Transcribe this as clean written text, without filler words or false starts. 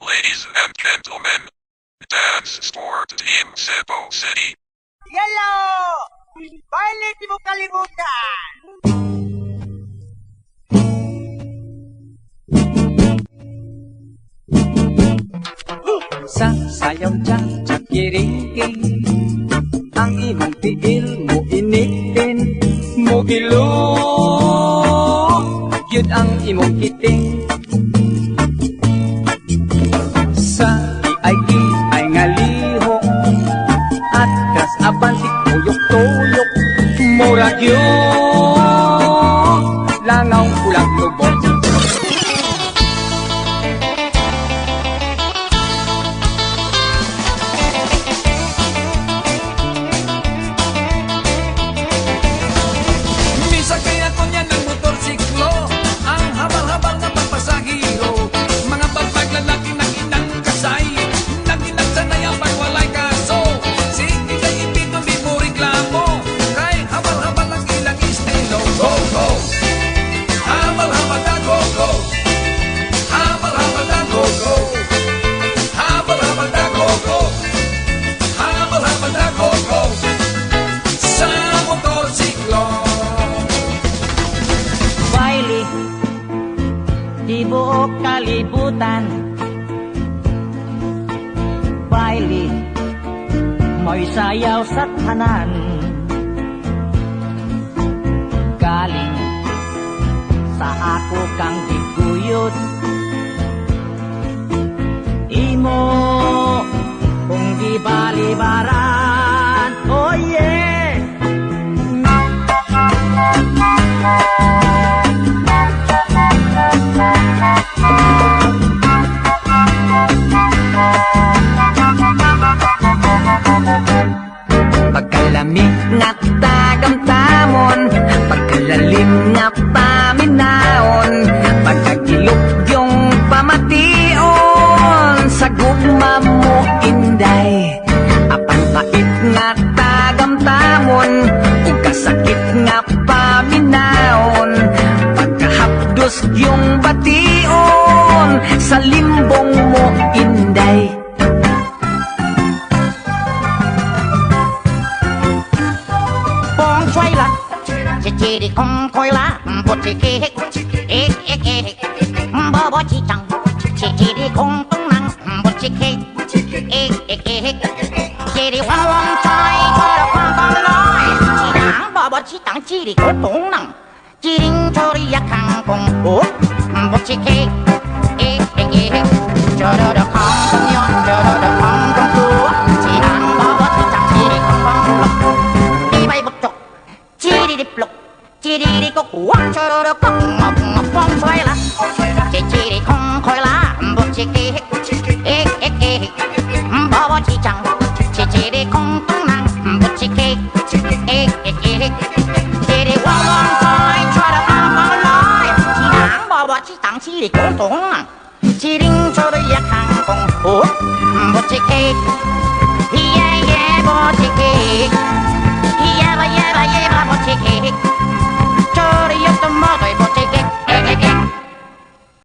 Ladies and gentlemen, dance sport team Cebu City. Yellow! Violet mo kalimutan! Sa sayaw dyan, tsakiriking ang imong tiil mo initin mo ilog yun ang imong kiting sa iig ay ngalihok at kas abansik tuyok-tuyok murag yun langaw ulang lubok. Di buok kalibutan Bailey mo'y sayaw sa tanan Galing sa ako kang giguyod Imo kung gibalibaran Oh yeah Pagkalamig nga tagamtamon Pagkalalim nga paminaon Pagkagilok yung pamation Sa gugma mo inday Apan pait nga tagamtamon Ug kasakit nga paminaon Pagkahapdos yung bation Sa limbong mo inday Chị đi không khôi lá bột chị kê hích ếch ếch ếch bò bò chị chẳng chị đi không tung năng bột chị kê ếch ếch ếch chị đi hoang hoang trai cho là khoan con nói chị nắng bò bò chị chẳng chị đi không tung năng chị đi cho đi yak hàng cùng bột chị kê ếch ếch ếch cho đó được không không nhon cho đó được không không tua chị nắng bò bò chị chẳng chị đi không con lộc đi bay bực chục chị đi đi lục Chị đi đi có quả cho đồ có ngọc ngọc phong xoay lá Chị đi không khói lá bột chị kê ếch ếch ếch bò bò chị chẳng chị đi không tung năng bột chị kê ếch ếch ếch chị đi quăng quăng xoay cho đồ ăn con nói chị nắng bò bò chị chẳng chị đi cũng tung năng chị đi cho đồ yak hàng cùng bột chị kê